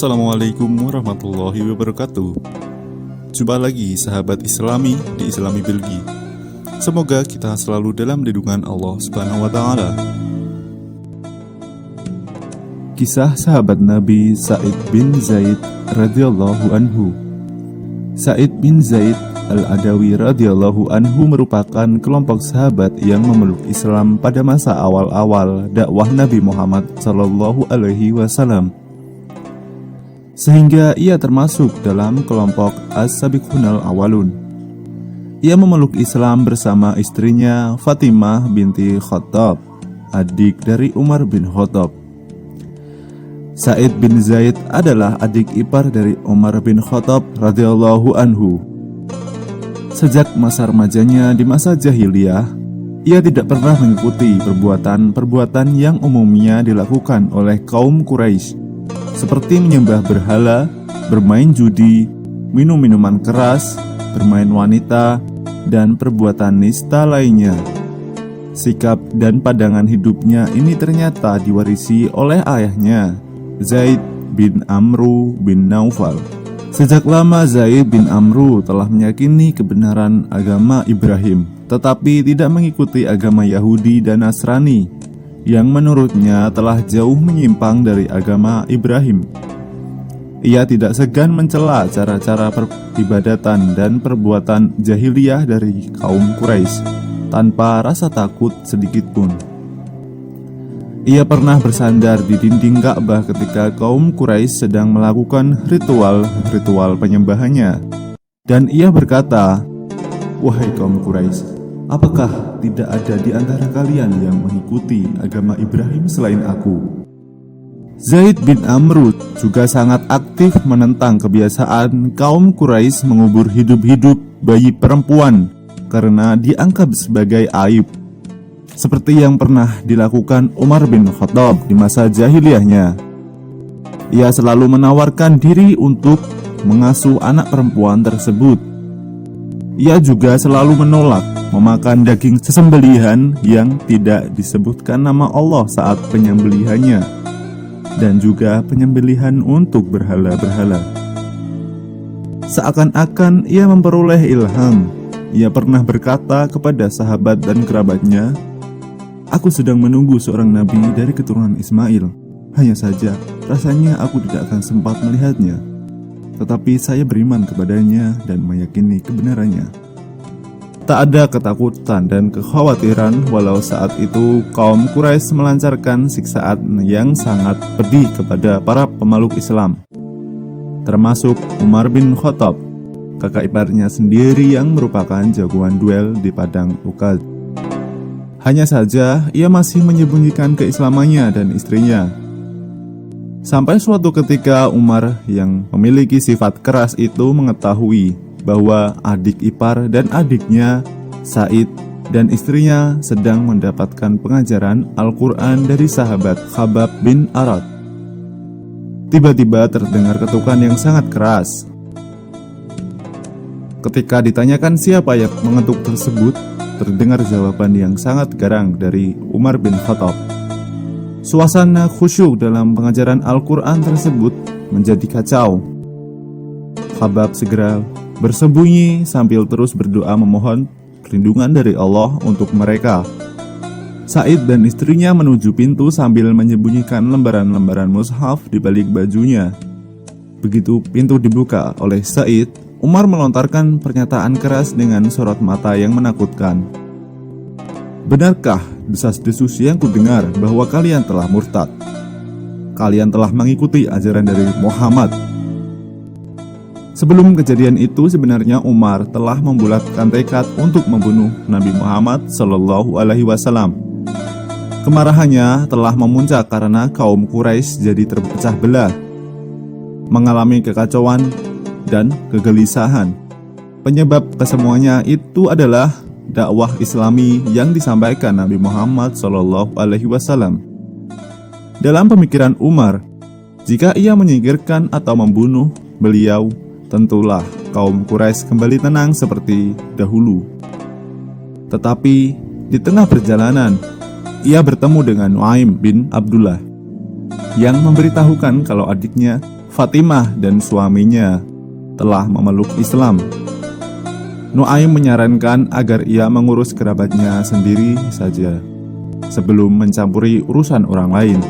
Assalamualaikum warahmatullahi wabarakatuh. Jumpa lagi sahabat Islami di Islami Belgi. Semoga kita selalu dalam lindungan Allah Subhanahu wa taala. Kisah sahabat Nabi Sa'id bin Zaid radhiyallahu anhu. Sa'id bin Zaid Al-Adawi radhiyallahu anhu merupakan kelompok sahabat yang memeluk Islam pada masa awal-awal dakwah Nabi Muhammad sallallahu alaihi wasallam. Sehingga ia termasuk dalam kelompok As-Sabiqunal Awalun. Ia memeluk Islam bersama istrinya Fatimah binti Khattab, adik dari Umar bin Khattab. Sa'id bin Zaid adalah adik ipar dari Umar bin Khattab radhiyallahu anhu. Sejak masa remajanya di masa jahiliyah, ia tidak pernah mengikuti perbuatan-perbuatan yang umumnya dilakukan oleh kaum Quraisy, seperti menyembah berhala, bermain judi, minum minuman keras, bermain wanita, dan perbuatan nista lainnya. Sikap dan pandangan hidupnya ini ternyata diwarisi oleh ayahnya, Zaid bin Amru bin Naufal. Sejak lama Zaid bin Amru telah meyakini kebenaran agama Ibrahim, tetapi tidak mengikuti agama Yahudi dan Nasrani, yang menurutnya telah jauh menyimpang dari agama Ibrahim. Ia tidak segan mencela cara-cara peribadatan dan perbuatan jahiliyah dari kaum Quraisy tanpa rasa takut sedikitpun. Ia pernah bersandar di dinding Ka'bah ketika kaum Quraisy sedang melakukan ritual penyembahannya, dan ia berkata, "Wahai kaum Quraisy, apakah tidak ada di antara kalian yang mengikuti agama Ibrahim selain aku?" Zaid bin Amru juga sangat aktif menentang kebiasaan kaum Quraisy mengubur hidup-hidup bayi perempuan karena dianggap sebagai aib, seperti yang pernah dilakukan Umar bin Khattab di masa jahiliyahnya. Ia selalu menawarkan diri untuk mengasuh anak perempuan tersebut. Ia juga selalu menolak memakan daging sesembelihan yang tidak disebutkan nama Allah saat penyembelihannya, dan juga penyembelihan untuk berhala-berhala. Seakan-akan ia memperoleh ilham. Ia pernah berkata kepada sahabat dan kerabatnya, "Aku sedang menunggu seorang nabi dari keturunan Ismail. Hanya saja rasanya aku tidak akan sempat melihatnya. Tetapi saya beriman kepadanya dan meyakini kebenarannya." Tak ada ketakutan dan kekhawatiran walau saat itu kaum Quraisy melancarkan siksaan yang sangat pedih kepada para pemeluk Islam, termasuk Umar bin Khattab, kakak iparnya sendiri yang merupakan jagoan duel di padang Uhud. Hanya saja ia masih menyembunyikan keislamannya dan istrinya. Sampai suatu ketika Umar yang memiliki sifat keras itu mengetahui bahwa adik ipar dan adiknya, Sa'id dan istrinya sedang mendapatkan pengajaran Al-Quran dari sahabat Khabbab bin Arad. Tiba-tiba terdengar ketukan yang sangat keras. Ketika ditanyakan siapa yang mengetuk tersebut, terdengar jawaban yang sangat garang dari Umar bin Khattab. Suasana khusyuk dalam pengajaran Al-Quran tersebut menjadi kacau. Khabbab segera bersembunyi sambil terus berdoa memohon perlindungan dari Allah untuk mereka. Sa'id dan istrinya menuju pintu sambil menyembunyikan lembaran-lembaran mushaf di balik bajunya. Begitu pintu dibuka oleh Sa'id, Umar melontarkan pernyataan keras dengan sorot mata yang menakutkan. "Benarkah desas-desus yang kudengar bahwa kalian telah murtad? Kalian telah mengikuti ajaran dari Muhammad?" Sebelum kejadian itu sebenarnya Umar telah membulatkan tekad untuk membunuh Nabi Muhammad sallallahu alaihi wasallam. Kemarahannya telah memuncak karena kaum Quraisy jadi terpecah belah, mengalami kekacauan dan kegelisahan. Penyebab kesemuanya itu adalah dakwah Islami yang disampaikan Nabi Muhammad sallallahu alaihi wasallam. Dalam pemikiran Umar, jika ia menyingkirkan atau membunuh beliau, tentulah kaum Quraisy kembali tenang seperti dahulu. Tetapi di tengah perjalanan, ia bertemu dengan Nuaim bin Abdullah yang memberitahukan kalau adiknya Fatimah dan suaminya telah memeluk Islam. Nuaim menyarankan agar ia mengurus kerabatnya sendiri saja sebelum mencampuri urusan orang lain.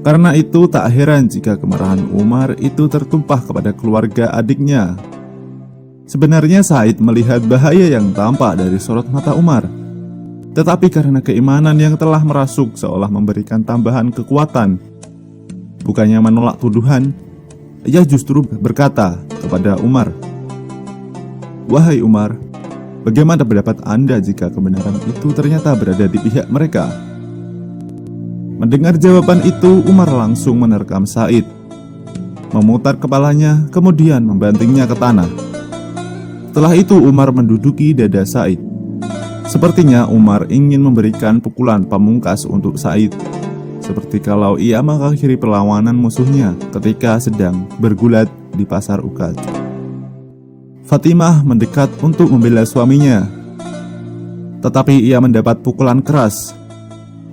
Karena itu tak heran jika kemarahan Umar itu tertumpah kepada keluarga adiknya. Sebenarnya Said melihat bahaya yang tampak dari sorot mata Umar, tetapi karena keimanan yang telah merasuk seolah memberikan tambahan kekuatan. Bukannya menolak tuduhan, ia justru berkata kepada Umar, "Wahai Umar, bagaimana pendapat Anda jika kebenaran itu ternyata berada di pihak mereka?" Mendengar jawaban itu, Umar langsung menerkam Said, memutar kepalanya, kemudian membantingnya ke tanah. Setelah itu Umar menduduki dada Said. Sepertinya Umar ingin memberikan pukulan pamungkas untuk Said, seperti kalau ia mengakhiri perlawanan musuhnya ketika sedang bergulat di pasar Ukad. Fatimah mendekat untuk membela suaminya, tetapi ia mendapat pukulan keras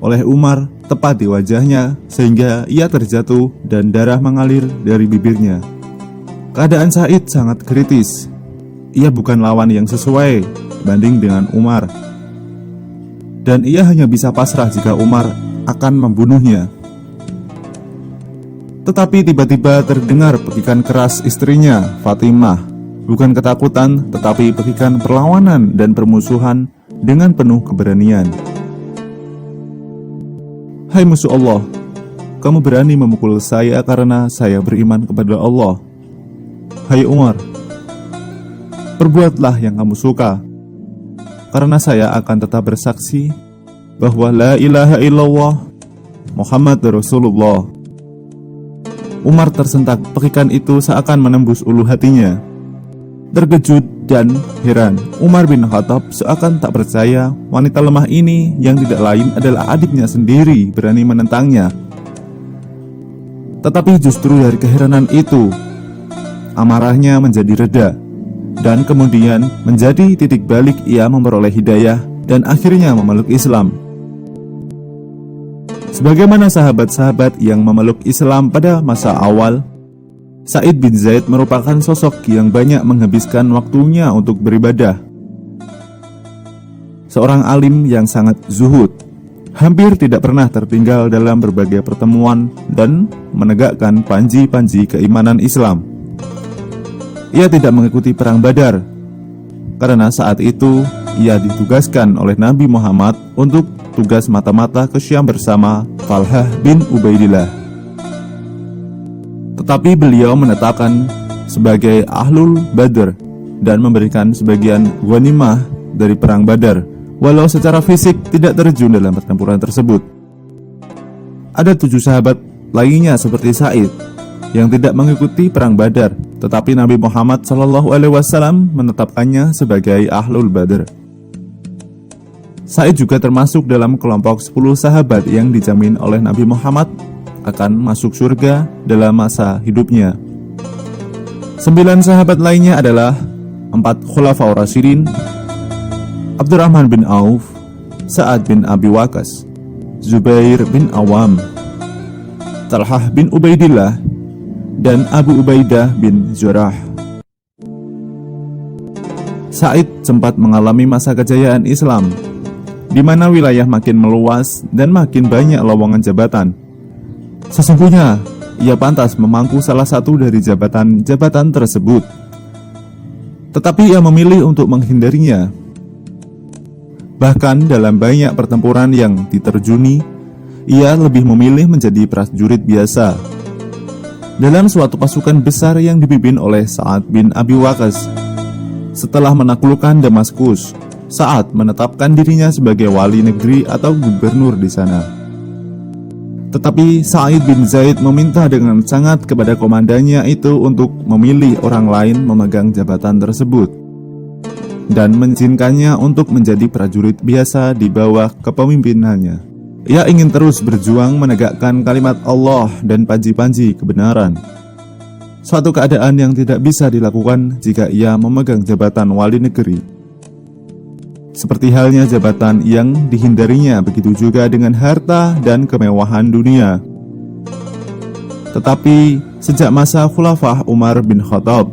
oleh Umar tepat di wajahnya sehingga ia terjatuh dan darah mengalir dari bibirnya. Keadaan Said sangat kritis. Ia bukan lawan yang sesuai banding dengan Umar, dan ia hanya bisa pasrah jika Umar akan membunuhnya. Tetapi tiba-tiba terdengar petikan keras istrinya, Fatimah. Bukan ketakutan, tetapi petikan perlawanan dan permusuhan dengan penuh keberanian. "Hai musuh Allah, kamu berani memukul saya karena saya beriman kepada Allah. Hai Umar, perbuatlah yang kamu suka, karena saya akan tetap bersaksi bahwa la ilaha illallah Muhammad Rasulullah." Umar tersentak petikan itu seakan menembus ulu hatinya. Terkejut dan heran, Umar bin Khattab seakan tak percaya wanita lemah ini yang tidak lain adalah adiknya sendiri berani menentangnya. Tetapi justru dari keheranan itu, amarahnya menjadi reda, dan kemudian menjadi titik balik ia memperoleh hidayah dan akhirnya memeluk Islam. Sebagaimana sahabat-sahabat yang memeluk Islam pada masa awal, Said bin Zaid merupakan sosok yang banyak menghabiskan waktunya untuk beribadah. Seorang alim yang sangat zuhud, hampir tidak pernah tertinggal dalam berbagai pertemuan dan menegakkan panji-panji keimanan Islam. Ia tidak mengikuti perang Badar, karena saat itu ia ditugaskan oleh Nabi Muhammad untuk tugas mata-mata ke Syam bersama Talhah bin Ubaidillah. Tetapi beliau menetapkan sebagai Ahlul Badr dan memberikan sebagian ghanimah dari perang Badar, walau secara fisik tidak terjun dalam pertempuran tersebut. Ada 7 sahabat lainnya seperti Said yang tidak mengikuti perang Badar, tetapi Nabi Muhammad SAW menetapkannya sebagai Ahlul Badr. Said juga termasuk dalam kelompok 10 sahabat yang dijamin oleh Nabi Muhammad akan masuk surga dalam masa hidupnya. 9 sahabat lainnya adalah 4 Khulafaur Rasyidin, Abdurrahman bin Auf, Sa'ad bin Abi Waqqas, Zubair bin Awam, Talhah bin Ubaidillah, dan Abu Ubaidah bin Jarrah. Said sempat mengalami masa kejayaan Islam, di mana wilayah makin meluas dan makin banyak lowongan jabatan. Sesungguhnya, ia pantas memangku salah satu dari jabatan-jabatan tersebut. Tetapi ia memilih untuk menghindarinya. Bahkan dalam banyak pertempuran yang diterjuni, ia lebih memilih menjadi prajurit biasa. Dalam suatu pasukan besar yang dipimpin oleh Sa'ad bin Abi Waqqas, setelah menaklukkan Damaskus, Sa'ad menetapkan dirinya sebagai wali negeri atau gubernur di sana. Tetapi Said bin Zaid meminta dengan sangat kepada komandannya itu untuk memilih orang lain memegang jabatan tersebut dan mengizinkannya untuk menjadi prajurit biasa di bawah kepemimpinannya. Ia ingin terus berjuang menegakkan kalimat Allah dan panji-panji kebenaran. Suatu keadaan yang tidak bisa dilakukan jika ia memegang jabatan wali negeri. Seperti halnya jabatan yang dihindarinya, begitu juga dengan harta dan kemewahan dunia. Tetapi sejak masa Khulafah Umar bin Khattab,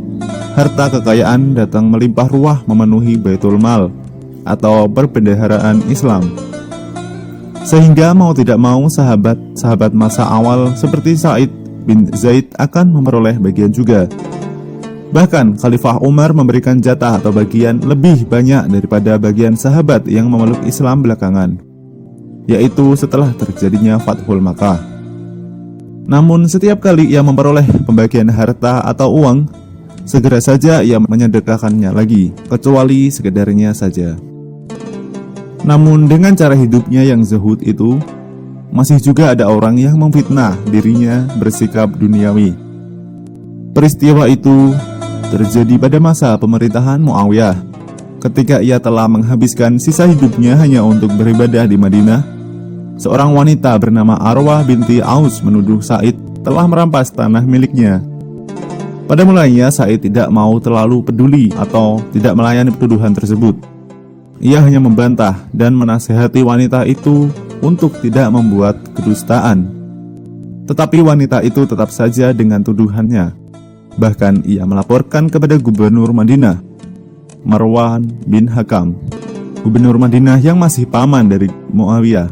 harta kekayaan datang melimpah ruah memenuhi Baitul Mal atau perbendaharaan Islam. Sehingga mau tidak mau sahabat-sahabat masa awal seperti Sa'id bin Zaid akan memperoleh bagian juga. Bahkan Khalifah Umar memberikan jatah atau bagian lebih banyak daripada bagian sahabat yang memeluk Islam belakangan, yaitu setelah terjadinya Fathul Makkah. Namun setiap kali ia memperoleh pembagian harta atau uang, segera saja ia menyedekahkannya lagi, kecuali sekedarnya saja. Namun dengan cara hidupnya yang zuhud itu, masih juga ada orang yang memfitnah dirinya bersikap duniawi. Peristiwa itu terjadi pada masa pemerintahan Muawiyah, ketika ia telah menghabiskan sisa hidupnya hanya untuk beribadah di Madinah. Seorang wanita bernama Arwah binti Aus menuduh Sa'id telah merampas tanah miliknya. Pada mulanya Sa'id tidak mau terlalu peduli atau tidak melayani tuduhan tersebut. Ia hanya membantah dan menasihati wanita itu untuk tidak membuat kedustaan. Tetapi wanita itu tetap saja dengan tuduhannya. Bahkan ia melaporkan kepada Gubernur Madinah, Marwan bin Hakam, Gubernur Madinah yang masih paman dari Muawiyah.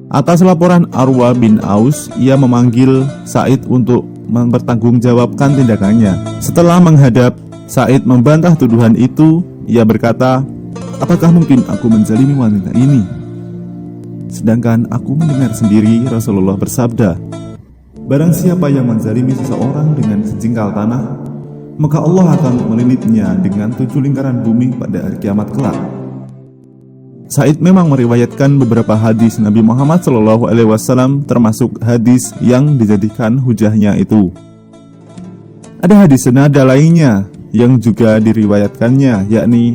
Atas laporan Arwah bin Aus, ia memanggil Sa'id untuk mempertanggungjawabkan tindakannya. Setelah menghadap, Sa'id membantah tuduhan itu. Ia berkata, "Apakah mungkin aku menzalimi wanita ini? Sedangkan aku mendengar sendiri Rasulullah bersabda, barang siapa yang menzalimi seseorang dengan sejengkal tanah, maka Allah akan melilitnya dengan 7 lingkaran bumi pada hari kiamat kelak." Sa'id memang meriwayatkan beberapa hadis Nabi Muhammad SAW, termasuk hadis yang dijadikan hujahnya itu. Ada hadis senada lainnya yang juga diriwayatkannya, yakni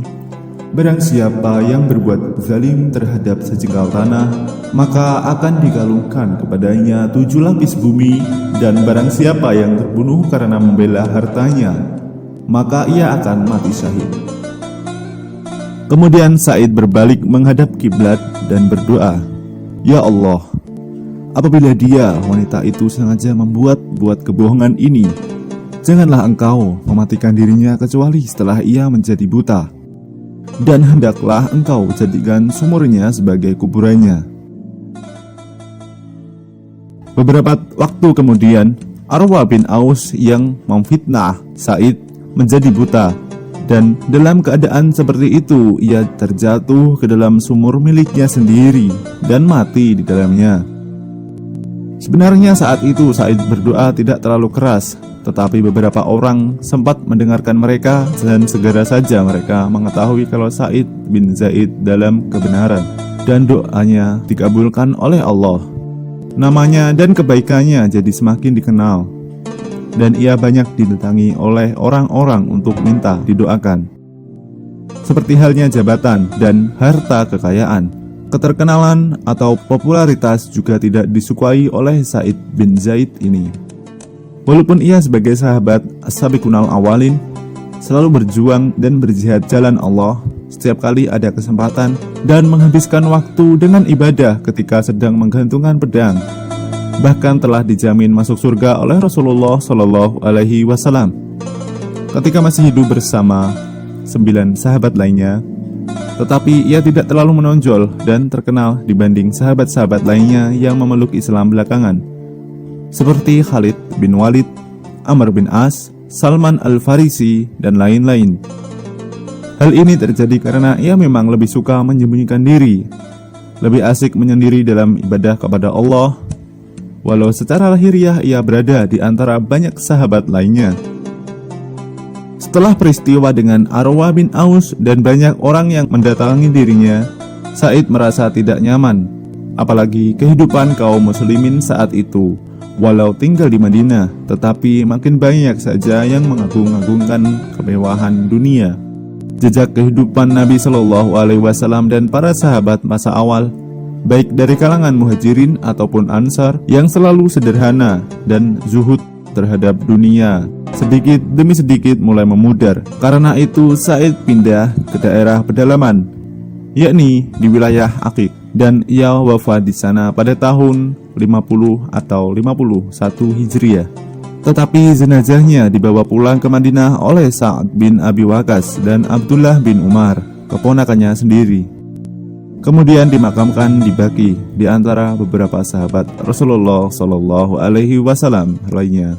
barang siapa yang berbuat zalim terhadap sejengkal tanah, maka akan dikalungkan kepadanya 7 lapis bumi, dan barang siapa yang terbunuh karena membela hartanya, maka ia akan mati syahid. Kemudian Sa'id berbalik menghadap kiblat dan berdoa, "Ya Allah, apabila dia, wanita itu, sengaja membuat kebohongan ini, janganlah Engkau mematikan dirinya kecuali setelah ia menjadi buta. Dan hendaklah Engkau jadikan sumurnya sebagai kuburannya." Beberapa waktu kemudian, Arwah bin Aus yang memfitnah Sa'id menjadi buta, dan dalam keadaan seperti itu ia terjatuh ke dalam sumur miliknya sendiri dan mati di dalamnya. Sebenarnya saat itu Sa'id berdoa tidak terlalu keras, tetapi beberapa orang sempat mendengarkan mereka, dan segera saja mereka mengetahui kalau Sa'id bin Zaid dalam kebenaran dan doanya dikabulkan oleh Allah. Namanya dan kebaikannya jadi semakin dikenal, dan ia banyak didatangi oleh orang-orang untuk minta didoakan. Seperti halnya jabatan dan harta kekayaan, keterkenalan atau popularitas juga tidak disukai oleh Sa'id bin Zaid ini. Walaupun ia sebagai sahabat as-sabiqunal awalin selalu berjuang dan berjihad jalan Allah setiap kali ada kesempatan, dan menghabiskan waktu dengan ibadah ketika sedang menggantungkan pedang. Bahkan telah dijamin masuk surga oleh Rasulullah SAW ketika masih hidup bersama 9 sahabat lainnya. Tetapi ia tidak terlalu menonjol dan terkenal dibanding sahabat-sahabat lainnya yang memeluk Islam belakangan, seperti Khalid bin Walid, Amr bin As, Salman Al-Farisi, dan lain-lain. Hal ini terjadi karena ia memang lebih suka menyembunyikan diri, lebih asik menyendiri dalam ibadah kepada Allah, walau secara lahiriah ia berada di antara banyak sahabat lainnya. Setelah peristiwa dengan Arwah bin Aus dan banyak orang yang mendatangi dirinya, Sa'id merasa tidak nyaman, apalagi kehidupan kaum muslimin saat itu. Walau tinggal di Madinah, tetapi makin banyak saja yang mengagung-agungkan kemewahan dunia. Jejak kehidupan Nabi SAW dan para sahabat masa awal, baik dari kalangan muhajirin ataupun ansar, yang selalu sederhana dan zuhud terhadap dunia, sedikit demi sedikit mulai memudar. Karena itu Sa'id pindah ke daerah pedalaman, yakni di wilayah Akik, dan ia wafat di sana pada tahun 50 atau 51 Hijriah. Tetapi jenazahnya dibawa pulang ke Madinah oleh Sa'ad bin Abi Waqqas dan Abdullah bin Umar, keponakannya sendiri. Kemudian dimakamkan di Baqi di antara beberapa sahabat Rasulullah SAW lainnya.